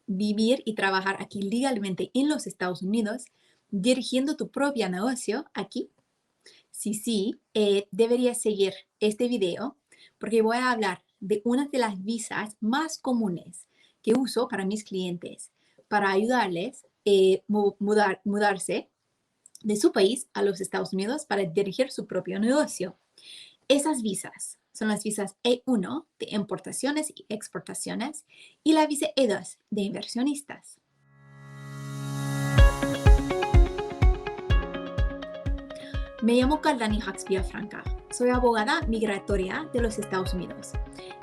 vivir y trabajar aquí legalmente en los Estados Unidos, dirigiendo tu propio negocio aquí? Si sí, deberías seguir este video porque voy a hablar de una de las visas más comunes que uso para mis clientes para ayudarles a mudarse de su país a los Estados Unidos para dirigir su propio negocio. Esas visas son las visas E1 de importaciones y exportaciones y la visa E2 de inversionistas. Me llamo Caldani Hux Villafranca. Soy abogada migratoria de los Estados Unidos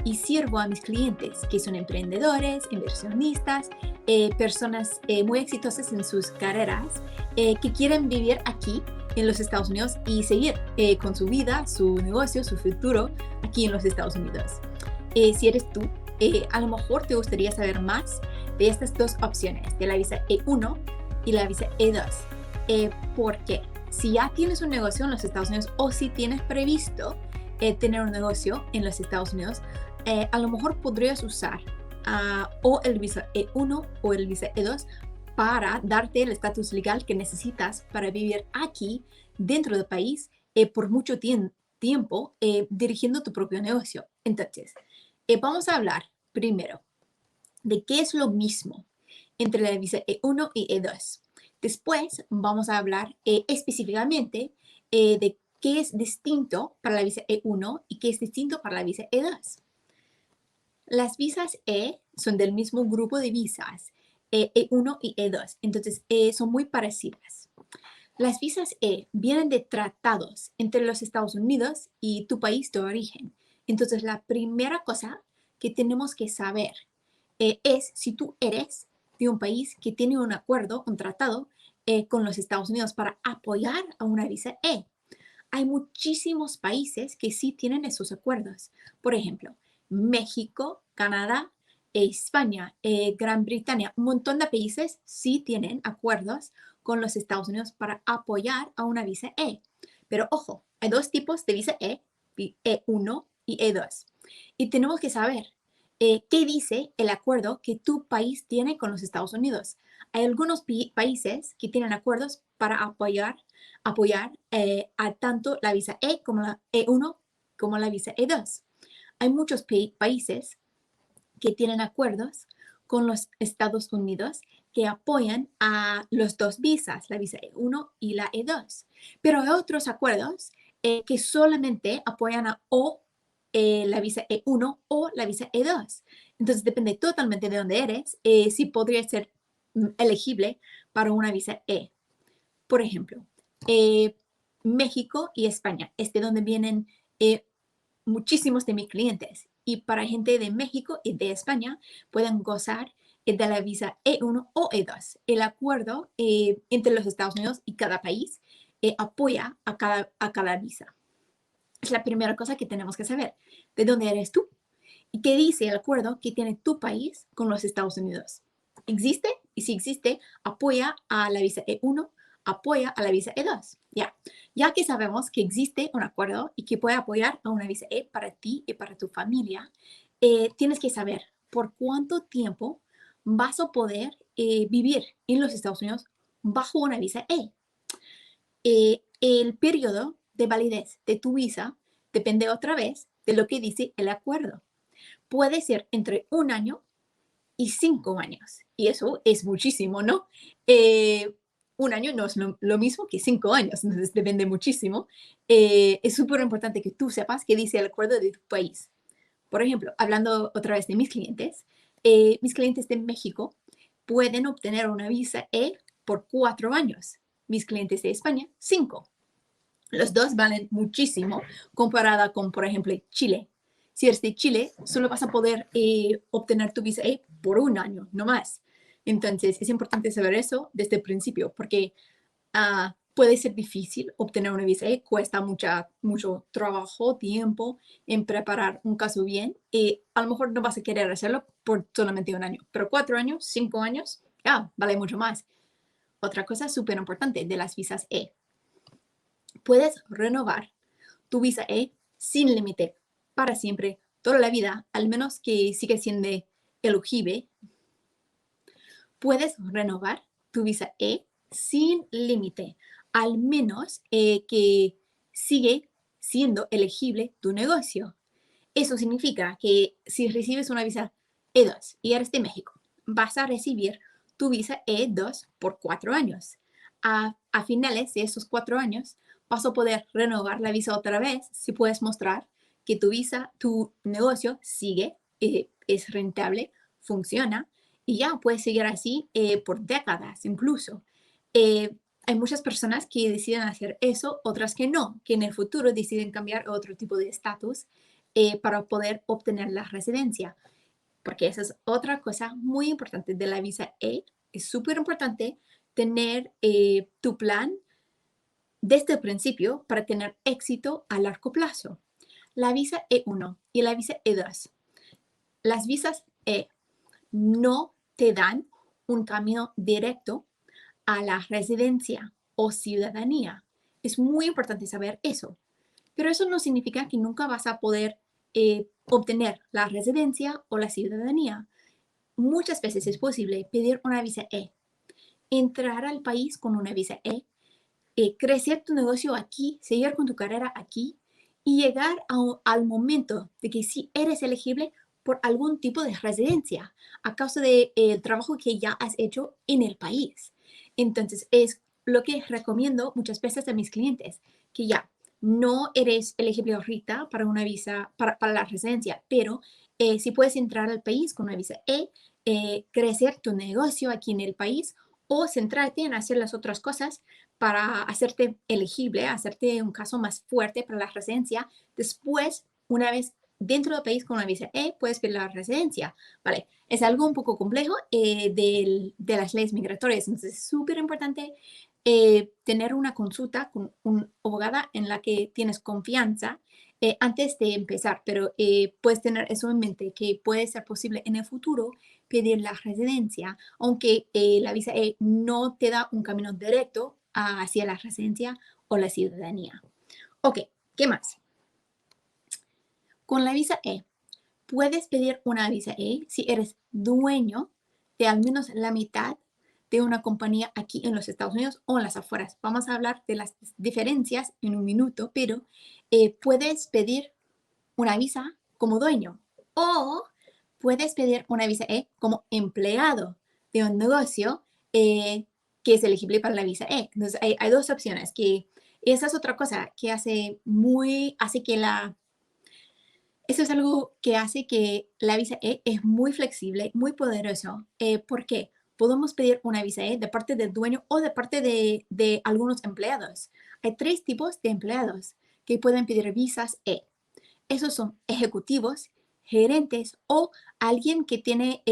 y sirvo a mis clientes que son emprendedores, inversionistas, personas muy exitosas en sus carreras que quieren vivir aquí en los Estados Unidos y seguir con su vida, su negocio, su futuro aquí en los Estados Unidos. Si eres tú, a lo mejor te gustaría saber más de estas dos opciones, de la visa E1 y la visa E2. ¿Por qué? Si ya tienes un negocio en los Estados Unidos o si tienes previsto tener un negocio en los Estados Unidos, a lo mejor podrías usar o el visa E1 o el visa E2 para darte el estatus legal que necesitas para vivir aquí dentro del país por mucho tiempo dirigiendo tu propio negocio. Entonces, vamos a hablar primero de qué es lo mismo entre la visa E1 y E2. Después vamos a hablar específicamente de qué es distinto para la visa E1 y qué es distinto para la visa E2. Las visas E son del mismo grupo de visas, E1 y E2, entonces son muy parecidas. Las visas E vienen de tratados entre los Estados Unidos y tu país de origen. Entonces, la primera cosa que tenemos que saber es si tú eres de un país que tiene un acuerdo, un tratado con los Estados Unidos para apoyar a una visa E. Hay muchísimos países que sí tienen esos acuerdos. Por ejemplo, México, Canadá, España, Gran Bretaña, un montón de países sí tienen acuerdos con los Estados Unidos para apoyar a una visa E. Pero ojo, hay dos tipos de visa E, E1 y E2. Y tenemos que saber qué dice el acuerdo que tu país tiene con los Estados Unidos. Hay algunos países que tienen acuerdos para apoyar a tanto la visa E como la E1 como la visa E2. Hay muchos países que tienen acuerdos con los Estados Unidos que apoyan a los dos visas, la visa E1 y la E2. Pero hay otros acuerdos que solamente apoyan a o la visa E1 o la visa E2. Entonces depende totalmente de dónde eres, si podría ser elegible para una visa E. Por ejemplo, México y España, es de donde vienen muchísimos de mis clientes. Y para gente de México y de España pueden gozar de la visa E1 o E2. El acuerdo entre los Estados Unidos y cada país apoya a cada visa. Es la primera cosa que tenemos que saber. ¿De dónde eres tú? ¿Y qué dice el acuerdo que tiene tu país con los Estados Unidos? ¿Existe? Y si existe, apoya a la visa E1, apoya a la visa E2. Ya que sabemos que existe un acuerdo y que puede apoyar a una visa E para ti y para tu familia, tienes que saber por cuánto tiempo vas a poder vivir en los Estados Unidos bajo una visa E. El periodo de validez de tu visa depende otra vez de lo que dice el acuerdo. Puede ser entre 1 año y 5 años. Y eso es muchísimo, ¿no? 1 año no es lo mismo que 5 años, entonces depende muchísimo. Es súper importante que tú sepas qué dice el acuerdo de tu país. Por ejemplo, hablando otra vez de mis clientes de México pueden obtener una visa E por 4 años. Mis clientes de España, 5. Los dos valen muchísimo comparada con, por ejemplo, Chile. Si eres de Chile, solo vas a poder obtener tu visa E por 1 año, no más. Entonces, es importante saber eso desde el principio, porque puede ser difícil obtener una visa E, cuesta mucho trabajo, tiempo en preparar un caso bien, y a lo mejor no vas a querer hacerlo por solamente 1 año, pero 4 años, 5 años, vale mucho más. Otra cosa súper importante de las visas E. Puedes renovar tu visa E sin límite para siempre, toda la vida, al menos que siga siendo elegible puedes renovar tu visa E sin límite, al menos que sigue siendo elegible tu negocio. Eso significa que si recibes una visa E2 y eres de México, vas a recibir tu visa E2 por 4 años. A finales de esos 4 años, vas a poder renovar la visa otra vez si puedes mostrar que tu visa, tu negocio sigue, es rentable, funciona y ya puedes seguir así por décadas incluso. Eh, Hay muchas personas que deciden hacer eso, otras que no, que en el futuro deciden cambiar a otro tipo de estatus para poder obtener la residencia. Porque esa es otra cosa muy importante de la visa E. Es súper importante tener tu plan desde el principio para tener éxito a largo plazo. La visa E1 y la visa E2. Las visas E no te dan un camino directo a la residencia o ciudadanía. Es muy importante saber eso. Pero eso no significa que nunca vas a poder obtener la residencia o la ciudadanía. Muchas veces es posible pedir una visa E, entrar al país con una visa E, crecer tu negocio aquí, seguir con tu carrera aquí y llegar al momento de que sí eres elegible por algún tipo de residencia a causa del trabajo que ya has hecho en el país. Entonces, es lo que recomiendo muchas veces a mis clientes, que ya no eres elegible ahorita para una visa, para la residencia, pero si puedes entrar al país con una visa E, crecer tu negocio aquí en el país o centrarte en hacer las otras cosas para hacerte elegible, hacerte un caso más fuerte para la residencia. Después, una vez dentro del país con una visa E, puedes pedir la residencia. Vale, es algo un poco complejo de las leyes migratorias. Entonces, es súper importante tener una consulta con un abogada en la que tienes confianza antes de empezar, pero puedes tener eso en mente, que puede ser posible en el futuro pedir la residencia, aunque la visa E no te da un camino directo hacia la residencia o la ciudadanía. Ok, ¿qué más? Con la visa E, puedes pedir una visa E si eres dueño de al menos la mitad de una compañía aquí en los Estados Unidos o en las afueras. Vamos a hablar de las diferencias en un minuto, pero puedes pedir una visa como dueño o puedes pedir una visa E como empleado de un negocio que es elegible para la visa E. Entonces, hay dos opciones, que esa es otra cosa que eso es algo que hace que la visa E es muy flexible, muy poderoso. ¿Por qué? Podemos pedir una visa E de parte del dueño o de parte de algunos empleados. Hay 3 tipos de empleados que pueden pedir visas E. Esos son ejecutivos, gerentes o alguien que tiene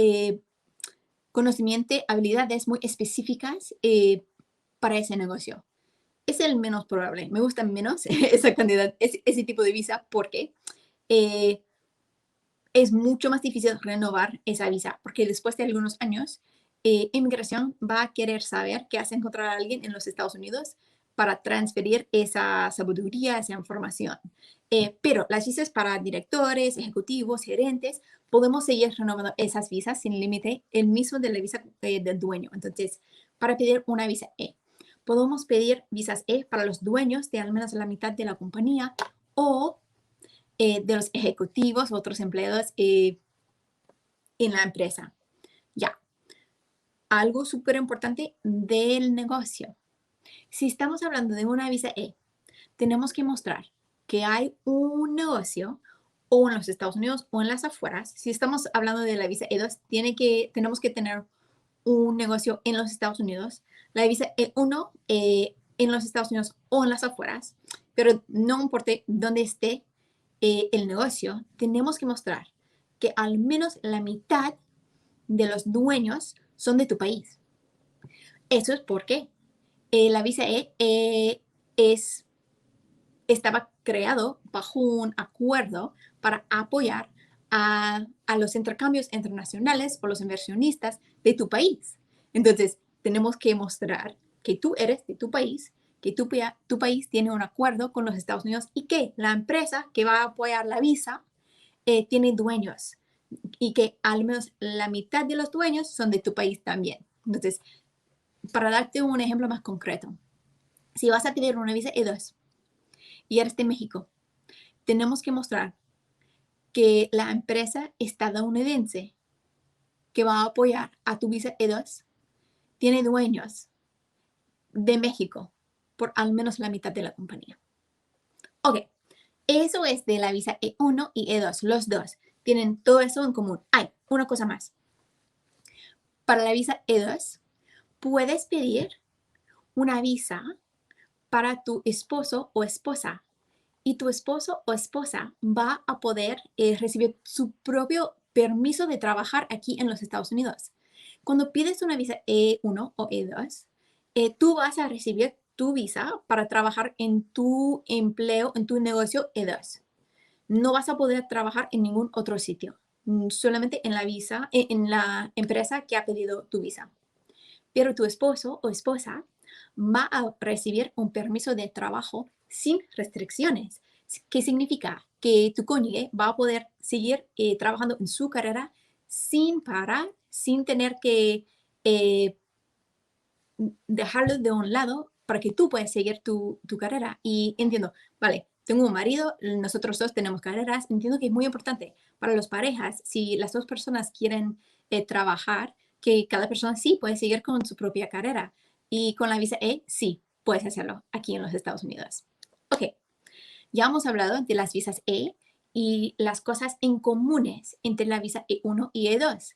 conocimiento, habilidades muy específicas para ese negocio. Es el menos probable. Me gusta menos esa cantidad, ese tipo de visa porque eh, es mucho más difícil renovar esa visa porque después de algunos años, inmigración va a querer saber que has encontrado a alguien en los Estados Unidos para transferir esa sabiduría, esa información. Pero las visas para directores, ejecutivos, gerentes, podemos seguir renovando esas visas sin límite, el mismo de la visa del dueño. Entonces, para pedir una visa E, podemos pedir visas E para los dueños de al menos la mitad de la compañía o de los ejecutivos u otros empleados en la empresa. Ya, algo súper importante del negocio. Si estamos hablando de una visa E, tenemos que mostrar que hay un negocio o en los Estados Unidos o en las afueras. Si estamos hablando de la visa E2, tenemos que tener un negocio en los Estados Unidos. La visa E1 en los Estados Unidos o en las afueras. Pero no importa dónde esté el negocio, tenemos que mostrar que al menos la mitad de los dueños son de tu país. Eso es porque la visa E estaba creado bajo un acuerdo para apoyar a los intercambios internacionales o los inversionistas de tu país. Entonces, tenemos que mostrar que tú eres de tu país, que tu país tiene un acuerdo con los Estados Unidos y que la empresa que va a apoyar la visa tiene dueños y que al menos la mitad de los dueños son de tu país también. Entonces, para darte un ejemplo más concreto, si vas a pedir una visa E2 y eres de México, tenemos que mostrar que la empresa estadounidense que va a apoyar a tu visa E2 tiene dueños de México por al menos la mitad de la compañía. Ok, eso es de la visa E1 y E2. Los dos tienen todo eso en común. Hay una cosa más. Para la visa E2, puedes pedir una visa para tu esposo o esposa. Y tu esposo o esposa va a poder recibir su propio permiso de trabajar aquí en los Estados Unidos. Cuando pides una visa E1 o E2, tú vas a recibir tu visa para trabajar en tu empleo, en tu negocio E2. No vas a poder trabajar en ningún otro sitio, solamente en la visa, en la empresa que ha pedido tu visa. Pero tu esposo o esposa va a recibir un permiso de trabajo sin restricciones. ¿Qué significa? Que tu cónyuge va a poder seguir trabajando en su carrera sin parar, sin tener que eh, dejarlo de un lado para que tú puedas seguir tu carrera. Y entiendo, vale, tengo un marido, nosotros dos tenemos carreras, entiendo que es muy importante para las parejas, si las dos personas quieren trabajar, que cada persona sí puede seguir con su propia carrera. Y con la visa E, sí, puedes hacerlo aquí en los Estados Unidos. Ok, ya hemos hablado de las visas E y las cosas en comunes entre la visa E1 y E2.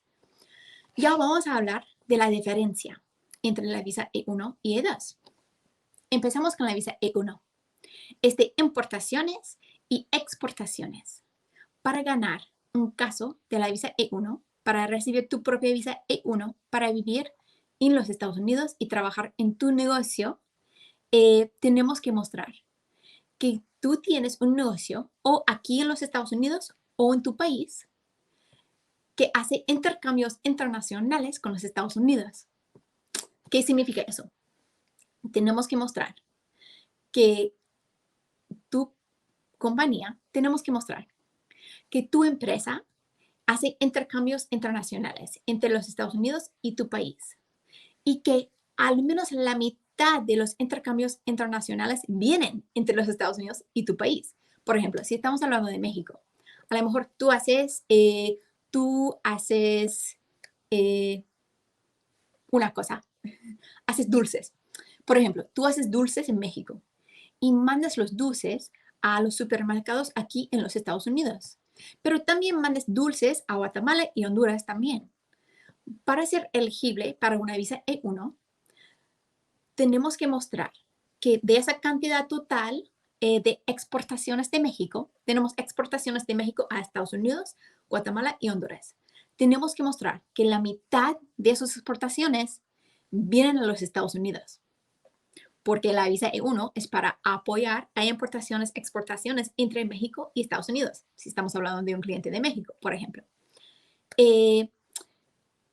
Ya vamos a hablar de la diferencia entre la visa E1 y E2. Empezamos con la visa E1. Es de importaciones y exportaciones. Para ganar un caso de la visa E1, para recibir tu propia visa E1, para vivir en los Estados Unidos y trabajar en tu negocio, tenemos que mostrar que tú tienes un negocio o aquí en los Estados Unidos o en tu país que hace intercambios internacionales con los Estados Unidos. ¿Qué significa eso? Tenemos que mostrar que tu compañía, tenemos que mostrar que tu empresa hace intercambios internacionales entre los Estados Unidos y tu país y que al menos la mitad de los intercambios internacionales vienen entre los Estados Unidos y tu país. Por ejemplo, si estamos hablando de México, a lo mejor tú haces una cosa, haces dulces. Por ejemplo, tú haces dulces en México y mandas los dulces a los supermercados aquí en los Estados Unidos. Pero también mandas dulces a Guatemala y Honduras también. Para ser elegible para una visa E1, tenemos que mostrar que de esa cantidad total de exportaciones de México, tenemos exportaciones de México a Estados Unidos, Guatemala y Honduras. Tenemos que mostrar que la mitad de esas exportaciones vienen a los Estados Unidos, porque la visa E1 es para apoyar a importaciones, exportaciones entre México y Estados Unidos, si estamos hablando de un cliente de México, por ejemplo.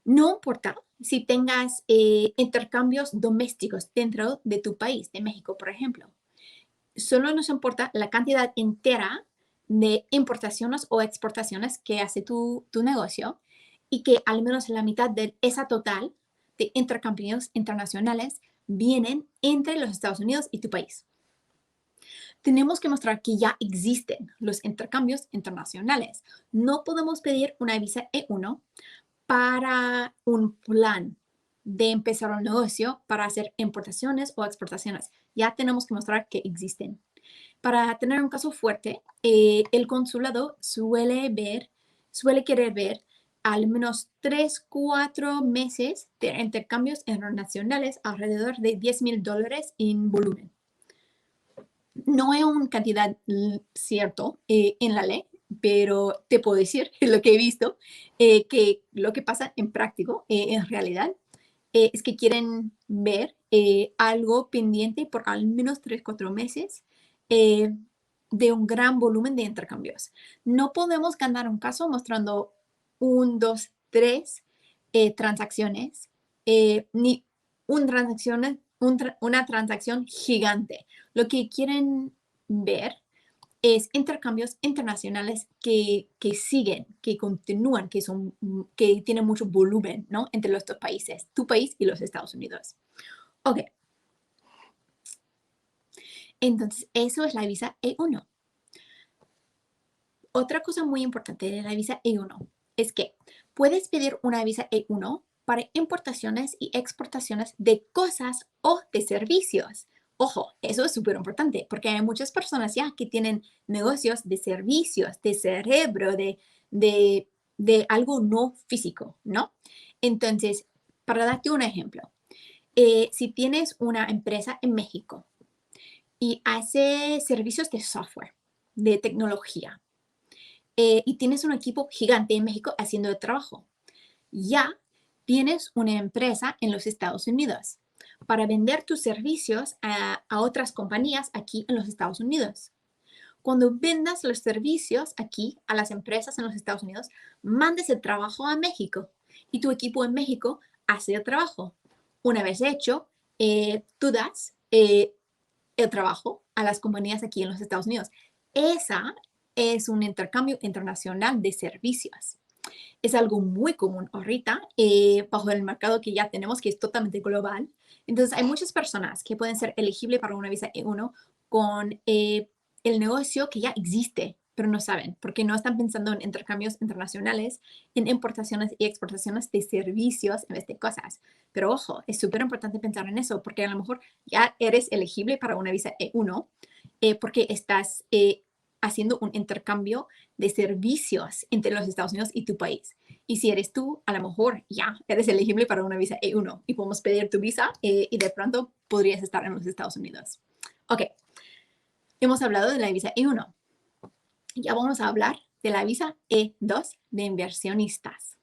No importa si tengas intercambios domésticos dentro de tu país, de México, por ejemplo. Solo nos importa la cantidad entera de importaciones o exportaciones que hace tu negocio y que al menos la mitad de esa total de intercambios internacionales vienen entre los Estados Unidos y tu país. Tenemos que mostrar que ya existen los intercambios internacionales. No podemos pedir una visa E1 para un plan de empezar un negocio para hacer importaciones o exportaciones. Ya tenemos que mostrar que existen. Para tener un caso fuerte, el consulado suele querer ver al menos 3-4 meses de intercambios internacionales, alrededor de $10,000 en volumen. No es una cantidad cierto en la ley, pero te puedo decir lo que he visto, que lo que pasa en práctico, en realidad, es que quieren ver algo pendiente por al menos 3-4 meses de un gran volumen de intercambios. No podemos ganar un caso mostrando 1, 2, 3 transacciones, ni una transacción gigante. Lo que quieren ver es intercambios internacionales que siguen, que continúan, que tienen mucho volumen, ¿no? Entre los dos países, tu país y los Estados Unidos. Ok, entonces eso es la visa E1. Otra cosa muy importante de la visa E1 es que puedes pedir una visa E1 para importaciones y exportaciones de cosas o de servicios. Ojo, eso es súper importante porque hay muchas personas ya que tienen negocios de servicios, de cerebro, de algo no físico, ¿no? Entonces, para darte un ejemplo, si tienes una empresa en México y hace servicios de software, de tecnología, y tienes un equipo gigante en México haciendo el trabajo, ya tienes una empresa en los Estados Unidos para vender tus servicios a otras compañías aquí en los Estados Unidos. Cuando vendas los servicios aquí a las empresas en los Estados Unidos, mandes el trabajo a México y tu equipo en México hace el trabajo. Una vez hecho, tú das el trabajo a las compañías aquí en los Estados Unidos. Esa es un intercambio internacional de servicios. Es algo muy común ahorita bajo el mercado que ya tenemos, que es totalmente global. Entonces, hay muchas personas que pueden ser elegibles para una visa E1 con el negocio que ya existe, pero no saben, porque no están pensando en intercambios internacionales, en importaciones y exportaciones de servicios en vez de cosas. Pero ojo, es súper importante pensar en eso, porque a lo mejor ya eres elegible para una visa E1 porque estás haciendo un intercambio de servicios entre los Estados Unidos y tu país. Y si eres tú, a lo mejor ya eres elegible para una visa E1 y podemos pedir tu visa y de pronto podrías estar en los Estados Unidos. Ok, hemos hablado de la visa E1. Ya vamos a hablar de la visa E2 de inversionistas.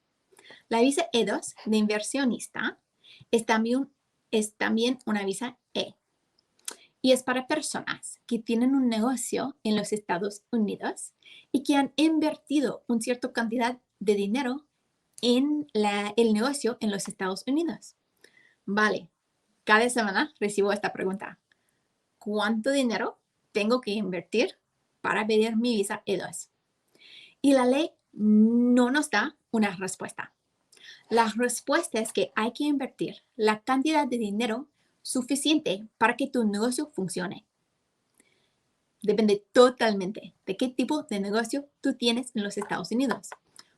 La visa E2 de inversionista es también una visa E. Y es para personas que tienen un negocio en los Estados Unidos y que han invertido una cierta cantidad de dinero en el negocio en los Estados Unidos. Vale, cada semana recibo esta pregunta. ¿Cuánto dinero tengo que invertir para pedir mi visa E2? Y la ley no nos da una respuesta. La respuesta es que hay que invertir la cantidad de dinero suficiente para que tu negocio funcione. Depende totalmente de qué tipo de negocio tú tienes en los Estados Unidos.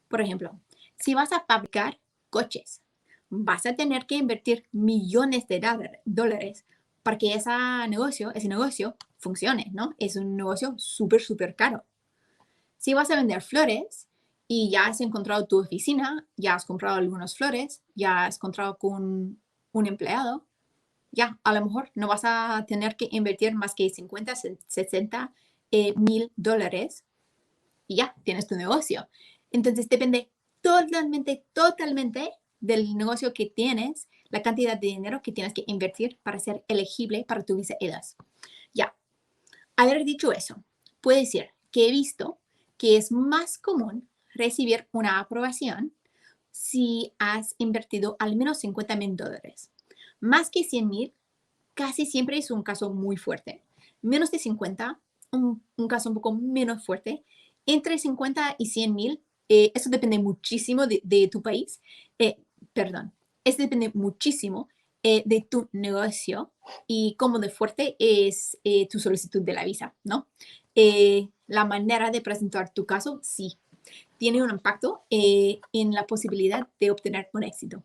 Por ejemplo, si vas a fabricar coches, vas a tener que invertir millones de dólares para que ese negocio funcione, ¿no? Es un negocio súper, súper caro. Si vas a vender flores y ya has encontrado tu oficina, ya has comprado algunas flores, ya has encontrado con un empleado, ya a lo mejor no vas a tener que invertir más que 50, 60 mil dólares y ya tienes tu negocio. Entonces depende totalmente, totalmente del negocio que tienes, la cantidad de dinero que tienes que invertir para ser elegible para tu visa E2. Ya, haber dicho eso, puedo decir que he visto que es más común recibir una aprobación si has invertido al menos 50 mil dólares. Más que 100 mil, casi siempre es un caso muy fuerte. Menos de 50, un caso un poco menos fuerte. Entre 50 y 100 mil, eso depende muchísimo de tu país. Perdón, eso depende muchísimo de tu negocio y cómo de fuerte es tu solicitud de la visa, ¿no? La manera de presentar tu caso, sí, tiene un impacto en la posibilidad de obtener un éxito.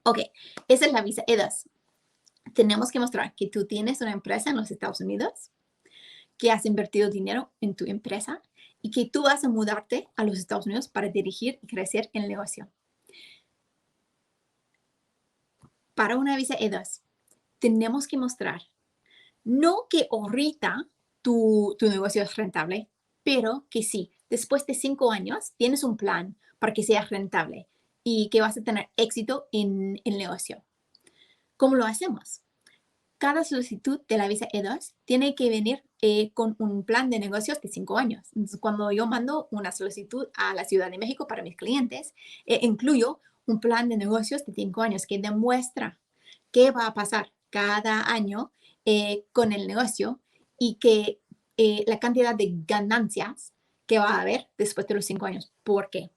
Ok, esa es la visa E2. Tenemos que mostrar que tú tienes una empresa en los Estados Unidos, que has invertido dinero en tu empresa y que tú vas a mudarte a los Estados Unidos para dirigir y crecer el negocio. Para una visa E2, tenemos que mostrar no que ahorita tu negocio es rentable, pero que sí, después de 5 años tienes un plan para que sea rentable y que vas a tener éxito en el negocio. ¿Cómo lo hacemos? Cada solicitud de la visa E2 tiene que venir con un plan de negocios de 5 años. Entonces, cuando yo mando una solicitud a la Ciudad de México para mis clientes, incluyo un plan de negocios de 5 años que demuestra qué va a pasar cada año con el negocio y que la cantidad de ganancias que va a haber después de los 5 años. ¿Por qué?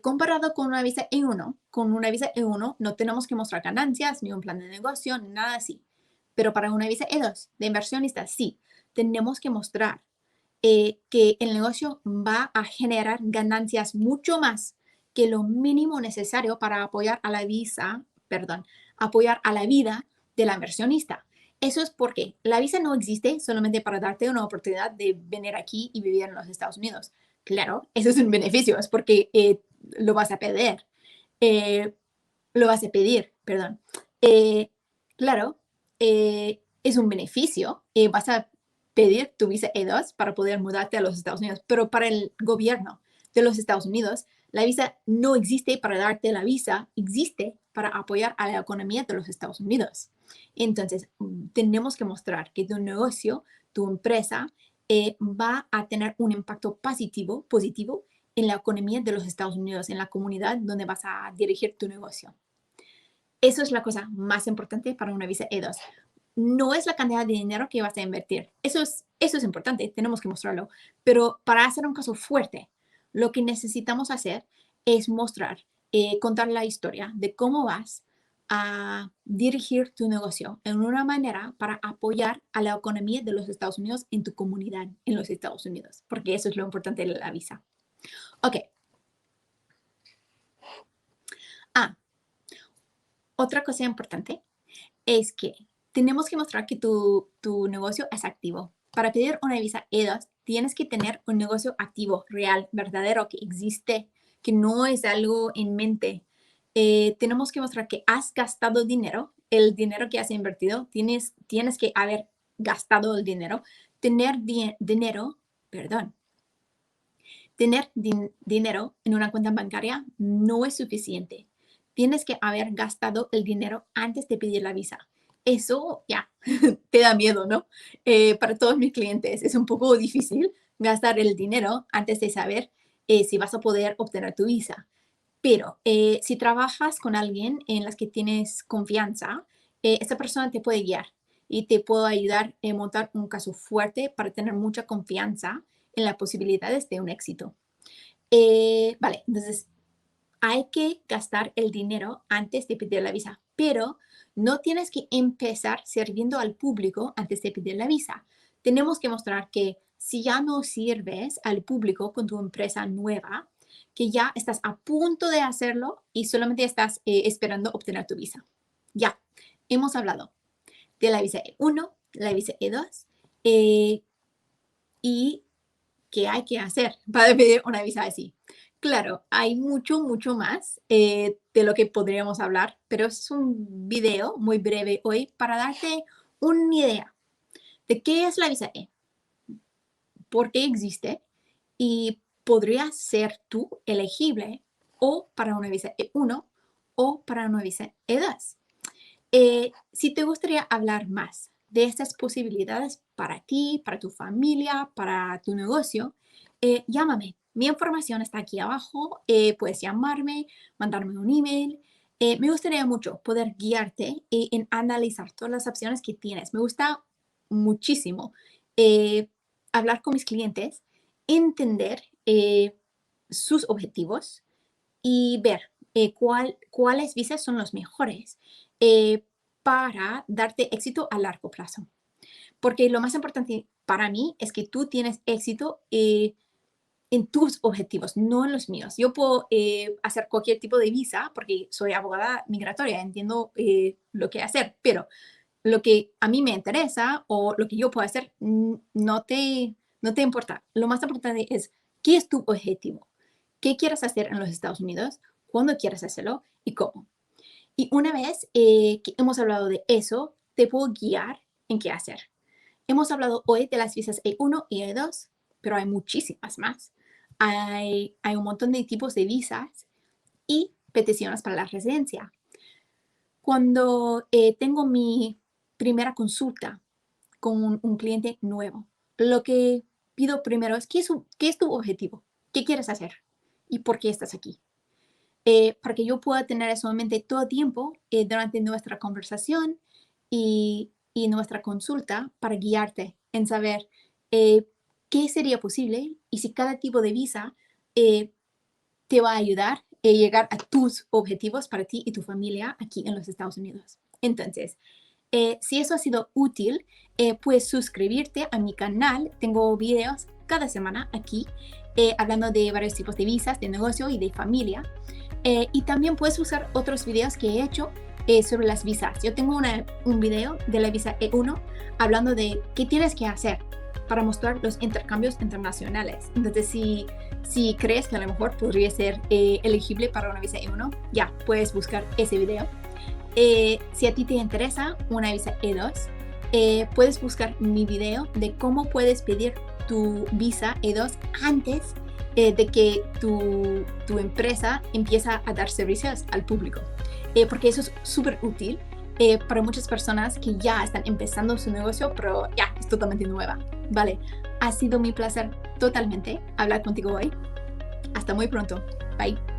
Comparado con una visa E1, con una visa E1 no tenemos que mostrar ganancias, ni un plan de negocio, ni nada así. Pero para una visa E2 de inversionista, sí, tenemos que mostrar que el negocio va a generar ganancias mucho más que lo mínimo necesario para apoyar a la visa, perdón, apoyar a la vida de la inversionista. Eso es porque la visa no existe solamente para darte una oportunidad de venir aquí y vivir en los Estados Unidos. Claro, eso es un beneficio, es porque lo vas a pedir, eh, lo vas a pedir, perdón. Claro, es un beneficio, vas a pedir tu visa E2 para poder mudarte a los Estados Unidos, pero para el gobierno de los Estados Unidos, la visa no existe para darte la visa, existe para apoyar a la economía de los Estados Unidos. Entonces, tenemos que mostrar que tu negocio, tu empresa, va a tener un impacto positivo en la economía de los Estados Unidos, en la comunidad donde vas a dirigir tu negocio. Eso es la cosa más importante para una visa E2. No es la cantidad de dinero que vas a invertir. Eso es importante, tenemos que mostrarlo. Pero para hacer un caso fuerte, lo que necesitamos hacer es mostrar, contar la historia de cómo vas a dirigir tu negocio en una manera para apoyar a la economía de los Estados Unidos en tu comunidad en los Estados Unidos, porque eso es lo importante de la visa. Ok. Otra cosa importante es que tenemos que mostrar que tu negocio es activo. Para pedir una visa E2, tienes que tener un negocio activo, real, verdadero, que existe, que no es algo en mente. Tenemos que mostrar que has gastado dinero, el dinero que has invertido, tienes que haber gastado el dinero. Tener dinero, perdón, tener dinero en una cuenta bancaria no es suficiente. Tienes que haber gastado el dinero antes de pedir la visa. Eso ya te da miedo, ¿no? Para todos mis clientes es un poco difícil gastar el dinero antes de saber si vas a poder obtener tu visa. Pero si trabajas con alguien en las que tienes confianza, esa persona te puede guiar y te puede ayudar a montar un caso fuerte para tener mucha confianza en las posibilidades de un éxito. Vale, entonces hay que gastar el dinero antes de pedir la visa, pero no tienes que empezar sirviendo al público antes de pedir la visa. Tenemos que mostrar que si ya no sirves al público con tu empresa nueva, que ya estás a punto de hacerlo y solamente estás esperando obtener tu visa. Ya, hemos hablado de la visa E1, la visa E2 y qué hay que hacer para pedir una visa así. Claro, hay mucho más de lo que podríamos hablar, pero es un video muy breve hoy para darte una idea de qué es la visa E, por qué existe y podría ser tú elegible o para una visa E1 o para una visa E2. Si te gustaría hablar más de estas posibilidades para ti, para tu familia, para tu negocio, llámame. Mi información está aquí abajo. Puedes llamarme, mandarme un email. Me gustaría mucho poder guiarte en analizar todas las opciones que tienes. Me gusta muchísimo eh, hablar con mis clientes, entender sus objetivos y ver cuáles visas son los mejores eh, para darte éxito a largo plazo. Porque lo más importante para mí es que tú tienes éxito en tus objetivos, no en los míos. Yo puedo hacer cualquier tipo de visa porque soy abogada migratoria, entiendo lo que hacer, pero lo que a mí me interesa o lo que yo puedo hacer no te importa. Lo más importante es qué es tu objetivo, qué quieres hacer en los Estados Unidos, cuándo quieres hacerlo y cómo. Y una vez que hemos hablado de eso, te puedo guiar en qué hacer. Hemos hablado hoy de las visas E1 y E2, pero hay muchísimas más. Hay un montón de tipos de visas y peticiones para la residencia. Cuando tengo mi primera consulta con un cliente nuevo, lo que pido primero es, ¿qué es tu objetivo? ¿Qué quieres hacer? ¿Y por qué estás aquí? Para que yo pueda tener eso en mente todo el tiempo durante nuestra conversación y nuestra consulta para guiarte en saber qué sería posible y si cada tipo de visa te va a ayudar a llegar a tus objetivos para ti y tu familia aquí en los Estados Unidos. Entonces, si eso ha sido útil, puedes suscribirte a mi canal. Tengo videos cada semana aquí hablando de varios tipos de visas, de negocio y de familia. Y también puedes usar otros videos que he hecho sobre las visas. Yo tengo un video de la visa E1 hablando de qué tienes que hacer para mostrar los intercambios internacionales. Entonces, si crees que a lo mejor podría ser elegible para una visa E1, ya puedes buscar ese video. Si a ti te interesa una visa E2, puedes buscar mi video de cómo puedes pedir tu visa E2 antes de que tu empresa empieza a dar servicios al público. Porque eso es súper útil para muchas personas que ya están empezando su negocio, pero ya es totalmente nueva. Vale, ha sido mi placer totalmente hablar contigo hoy. Hasta muy pronto. Bye.